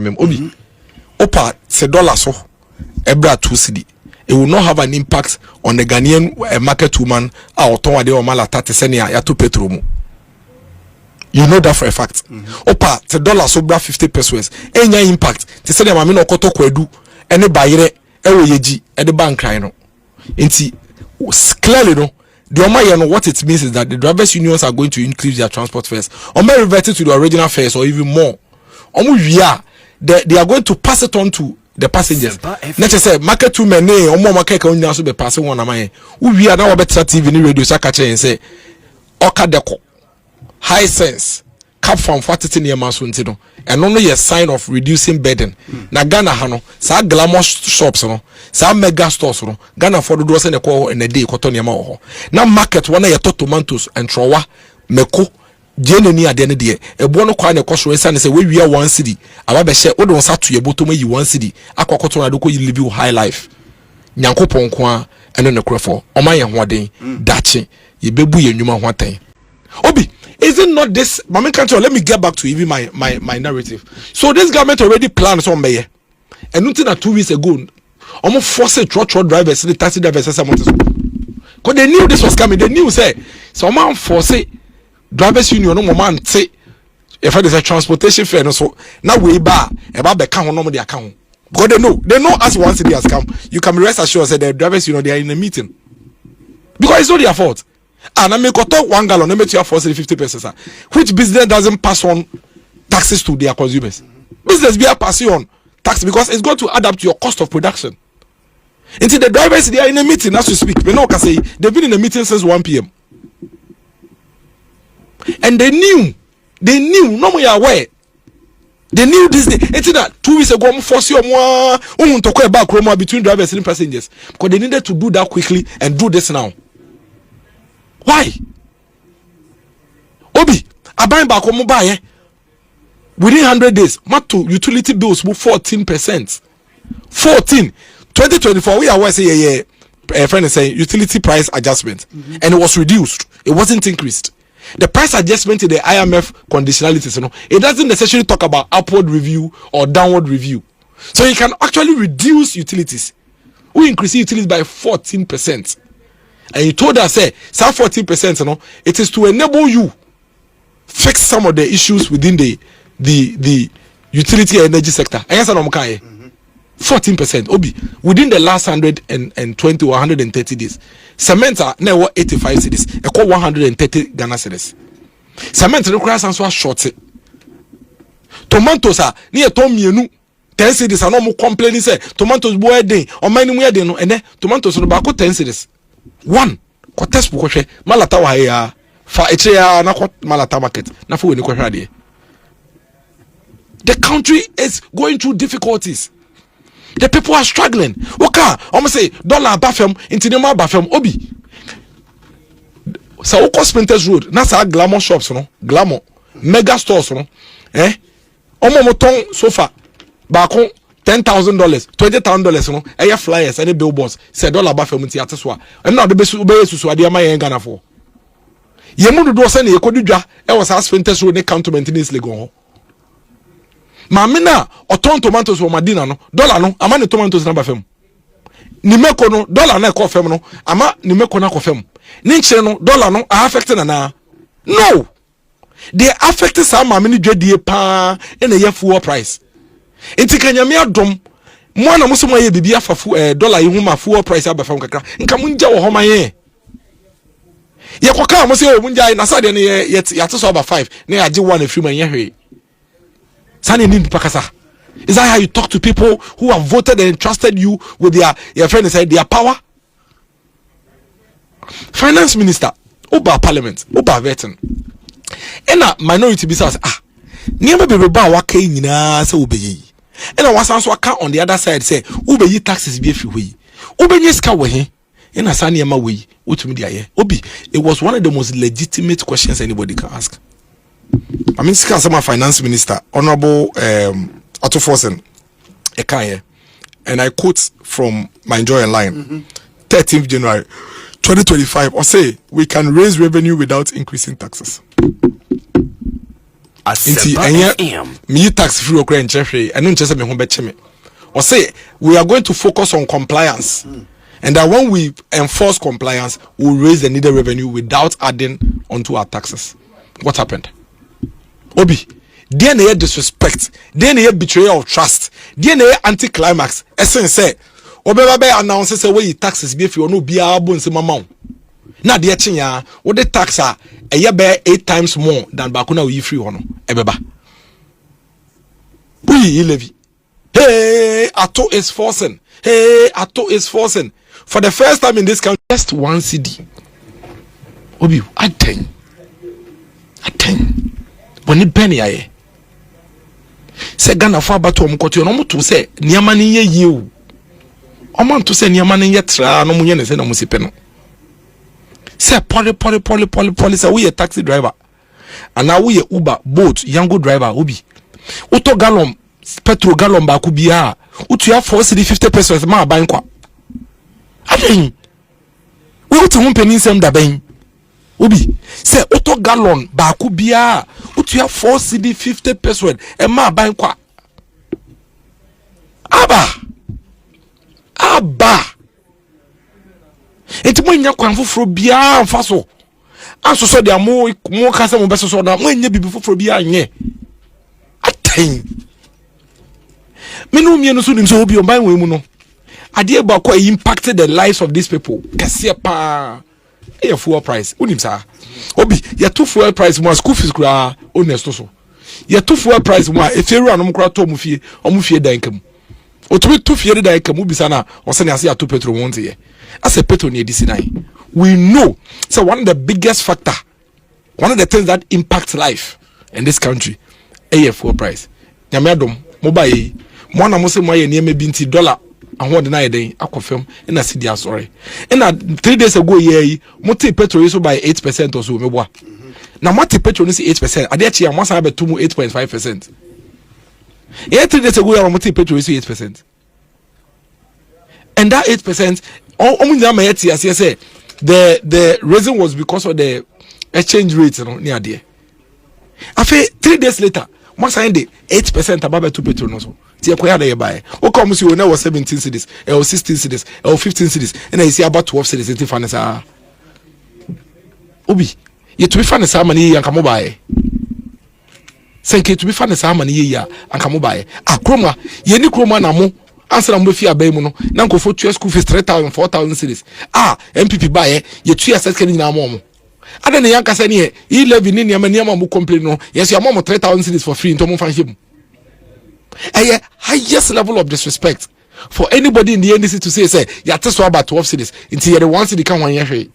mem obi opa se dollar so ebra 2 cedi. It will not have an impact on the Ghanaian market woman or Tonwade or Malata Tesenia ya to petromu. You know that for a fact. Opa the dollar so bra 50 pesos. Any impact. Tesenia mamino koto kwedu any bayre ewe yeji at the bank no. Inti clearly no. The Omaya know what it means is that the drivers unions are going to increase their transport fares. Or may revert it to the original fares or even more. They are going to pass it on to the passengers. Let's say market too many or more market can also be passing one of my we are now better TV ni radio sakache and say Oka Deco high sense cap from 40 near Masuntido and only a sign of reducing burden. Na Ghana hano sa glamour shops no sa mega stores no Ghana for the doors and a call in a day cotton yama. Now market one ya tomatoes and trowa meko Jenny at the end of the day, a bono quine a cost and say we are 1 city. I be share Odon sat to your bottom you 1 city. Aquacoton Aduko you live you high life. Nyanko Ponkwa and then a crefo. O my young one day, Dachi, ye bebu ye numa one thing. Obi, is it not this? Mama Kanto, let me get back to even my narrative. So this government already planned some may and nothing at 2 weeks ago. Almost forced truck drivers, the taxi drivers, because they knew this was coming. They knew say someone force it. Drivers union no moment say if there is a transportation fare no so now we bar about the count no their account because they know as one city has come. You can rest assured say the drivers union they are in a meeting because it's not their fault. And I make 1 gallon I make you for 50 pesos, which business doesn't pass on taxes to their consumers. Business be a passing on tax because it's going to add up to your cost of production. Until the drivers they are in a meeting as we speak. We know can say they've been in a meeting since 1 p.m. And they knew, no more aware. They knew this day. It's that 2 weeks ago, force you more back between drivers and passengers because they needed to do that quickly and do this now. Why? Obi, I buy back on mobile within 100 days. Mato utility bills move 14%. 2024. We are always say a friend is saying utility price adjustment, and it was reduced. It wasn't increased. The price adjustment in the IMF conditionalities, it doesn't necessarily talk about upward review or downward review. So you can actually reduce utilities. We increase utilities by 14%. And you told us, say, some 14%, it is to enable you fix some of the issues within the utility and energy sector. 14%. Obi, within the last 120 or 130 days. Cement are now 85 cities. A call 130 Ghana cities. Cement requires answer short. Tomatoes are near Tom Yenu. 10 cities are no more complaining. Say tomatoes boy day or many way no and then tomatoes no back 10 cities. One contest because Malata wa ya fa echea na Malata market. Na fu we ni kwahwa de. The country is going through difficulties. The people are struggling. Okay, I'm say dollar bafem into the bafem obi. So Oko Sprinters Road, na sa glamour shops no, glamour mega stores no. Omomoton sofa bako $10,000, $20,000 no. Aya flyers, any billboards. Say dollar bafem into ateswa. And now the best susu adi ama yen Ghana for. Yemu do say na yekodudwa e was Sprinters Road ne counter maintenance legon. Mamina oton tomatoes for Madina no dollar no ama ne tomatoes na ba fam ni meko no dollar na ko fam no ama ni meko na ko fam ni nche no dollar no affect na no they affect some mamini dwadie pa e na ye fuel price enti kanyame adom mo na muso mo ye bibia fa dollar yi huma fuel price aba fam kakra nka munja wo homa ye ye koka mo se o munja na sade ne ye so aba 5 na ya je 1 afiri man ye hwe. Is that how you talk to people who have voted and entrusted you with their friend inside their power? Finance Minister, Oba Parliament, Oba Veteran. And a minority business, never be reba waka nyina say obey. And I was answer on the other side say obey taxes be free. Obey ska we he. And asani ma we utumi dia ye. Obi, it was one of the most legitimate questions anybody can ask. I mean, Sikasama Finance Minister, Honorable Otto Forsen Ekaye, and I quote from my Joy line, 13th January 2025, or say, we can raise revenue without increasing taxes. me tax free okra and chefre and don't just me home betche me. Or say we are going to focus on compliance. And that when we enforce compliance, we'll raise the needed revenue without adding onto our taxes. What happened? Obi, DNA disrespect, DNA betrayal of trust, DNA anti-climax. Essence say, Obeba announces a way taxes be if you no be able to mama. Now the chinya, what the tax are a year bear 8 times more than Bakuna we free one. Ebeba. We levy. Hey, Ato is forcing. Hey, Ato is forcing. For the first time in this country, just one CD. Obi, I think. When it penny aye. Say Ghana for about to mukoti no mutu say niamani ye you. Oman to say niamani ye tra no munye ne say no musipe no. Say poli say we a taxi driver. And now we a Uber, boat, Yango driver, Obi. Uto gallon, petrol gallon Bawku biya. Utu ya 4 cedi 50 pesos ma buy kwa. Aden. We utu hun penny sem da ben. Obi, say auto gallon Bawku biya. Utu ya 4 cedi 50 pesos e ma buy kwa. Aba. Enti mo nya kwan foforo biya amfa so. Anso so dia mo kasa mo beso so na mo nya bibi foforo biya nye. Aten. Menu mienu so nim so obi on ban we mu no. Ade Bawku impacted the lives of these people. Kese pa. A fuel price. Unim sa. Obi, ya two fuel price mo school fees kura honest so. Ya two fuel price mo e feru anom kura to mu fie, omu fie dan kam. Otumi to fie dan kam ubisa na o se ne ase ya to petrol won't ye. As a petrol near this nine. We know so one of the biggest factor, one of the things that impacts life in this country, a fuel price. Nyamedom mobile mo na mo se mo ye ne binti dollar and what deny day aquafilm in a city sorry. And 3 days ago, ye multi petrol is by 8% or so. Now, multi petrol is 8%. I did once I have 8.5%. 3 days ago, multi petrol is 8%. And that 8%, the reason was because of the exchange rate near there. After 3 days later, once I ended 8% above 2 petrol also. Tia kwaya na buy. O come see when I was 17 cedis, or 16 cedis, or 15 cedis, and I see about 12 cedis in Tifanesa. Obi, you to be fan sa money and come buy. Senke to be fan sa money ya and come buy. Ah, kroma, ye ni kroma na mo. Answer am fi abai mu no. Na nko for 2 school fees 3,000, 4,000 cedis. Ah, NPP buy ye 2 years set na mo. Ada ne yanka se ne e levy ni niam mo complain no. Yes, your mom 3,000 cedis for free into mo fan him. A highest level of disrespect for anybody in the NDC to say you test about 12 cities until you the 1 city can 1 year.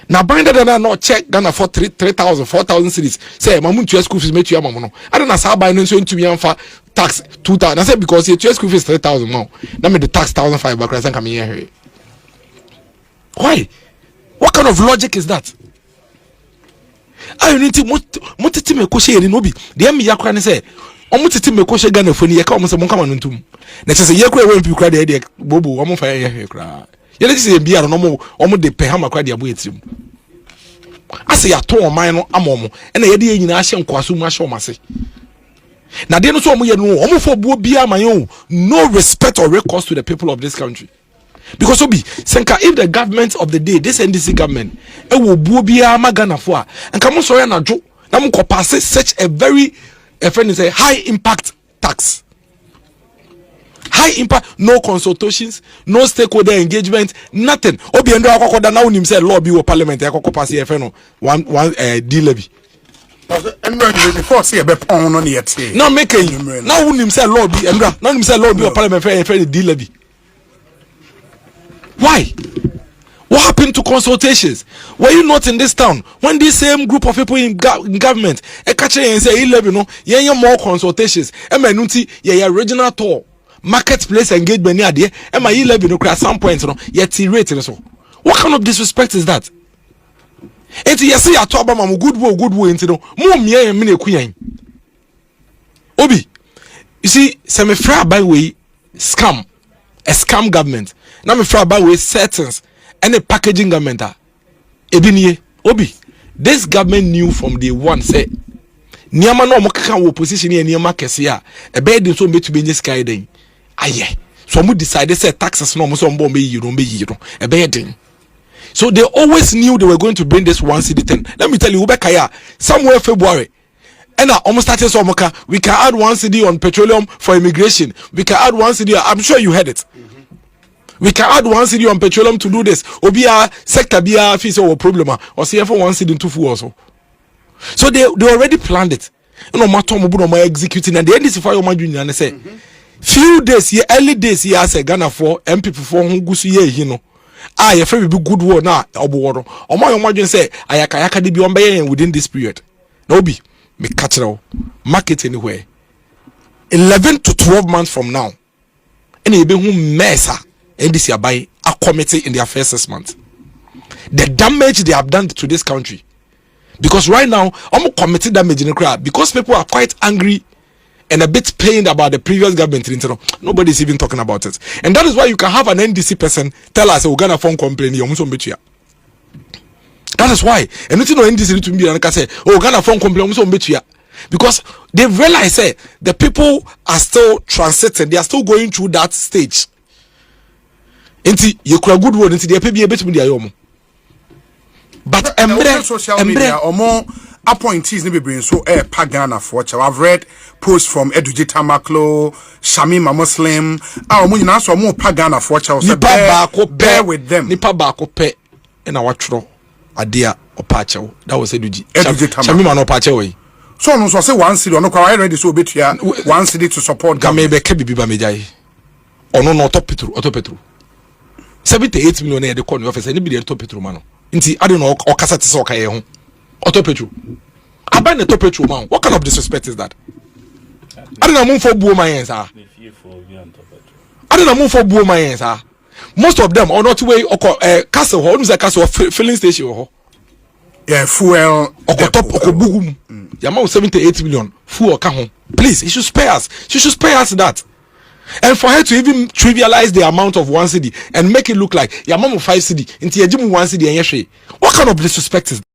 Now bind that not check Ghana for 3,000, 4,000 cities. Say mamun to school fees make you mamuno. I don't know how by no so into me for tax 2,000. I said because your school fees 3,000 now. Now me the tax 1,500 back and come here. Why? What kind of logic is that? I need to motiti me koshe ni nobi. The me yakra say omutiti me koshe Ghana foni ye ka omo se mon kama ntum na che se ye kra wempi kra de bobo omo fa ye kra ye le se bia no omo de pe hama kra de abo etim ase ya to oman no amomo na ye de ye nyina ahye nkwaso mu ahye omase na de no so omo ye no omo fo buo bia man no respect or recourse to the people of this country. Because Obi, Senka, if the government of the day, this NDC government, it will buo bia ma Ghana for and come so ya na jo na mo ko pass such a very high impact tax. High impact, no consultations, no stakeholder engagement, nothing. Obi endo akokoda na unim say law bi wo parliament akoko pass one D levy. And before say be pon no yet. Now make now unim say law bi endra, now unim say law bi wo parliament for D levy. Why? What happened to consultations? Were you not in this town when this same group of people in government catch and say 11 no yeah more consultations emenunti yeah regional tour marketplace engagement near there my 11 no at some point no yet rate so what kind of disrespect is that? And you say ya talk about good way into no more me and me kuyan Obi, you see some fra by way scam, a scam government now me fra by way settings and a packaging government Ebiniye Obi, this government knew from day one say Niama no mokaka wo position e niama kese a ebe de so metu benye sky den aye so mo decide say taxes no mo so mbo me yi no ebe den. So they always knew they were going to bring this one city thing. Let me tell you, Ubekaya, somewhere February, and I almost started so much. We can add one city on petroleum for immigration. We can add one city. I'm sure you heard it. We can add one city on petroleum to do this. Obia sector bia fees or problem or see for one city in 2 also. So they already planned it. You know, my executing and the NDC for your junior and say few days here, early days here, I say Ghana for MPP for who go see you know. Your friend will be good war now. Obo or my imagine say ayaka de bi on within this period. No be me catch it market anywhere. 11 to 12 months from now. And you be who messa and this year by a committee in their first 6 months. The damage they have done to this country. Because right now, I'm committee damage in the crowd because people are quite angry and a bit pained about the previous government. Nobody's even talking about it. And that is why you can have an NDC person tell us, we're gonna phone complain. That is why. And you know, NDC to me and say, oh, gonna phone complain. Because they realize the people are still transiting, they are still going through that stage. Inti you could a good word into the PBA bit with the but social media or more appointees never bring so Pagana for I've read posts from Eduje Tamaklo, Shamima Muslim, our money now so more Pagana for bear with them. Nipa bako pe in our tro adia opacho. That was Eduje Shamima no pacho. So no say one city no quite ready so bit here one city to support government. Gamebe kebi mejai. Ono no top petro. 78 million e de corner office anybody top petro man. Inti I don't know or cassette so okay ho. Auto petrol. I buy the top petrol man. What kind of disrespect is that? I don't know move for buo my hands ah. I don't know move for buo my hands ah. Most of them are not way or castle ho, no castle filling station ho. Yeah, fuel or top or bugum. Yama 78 million fuel ka ho. Please, you should spare us. You should spare us that. And for her to even trivialize the amount of one city and make it look like Yamamu 5 city into Yajimu 1 city and Yeshe. What kind of disrespect is that?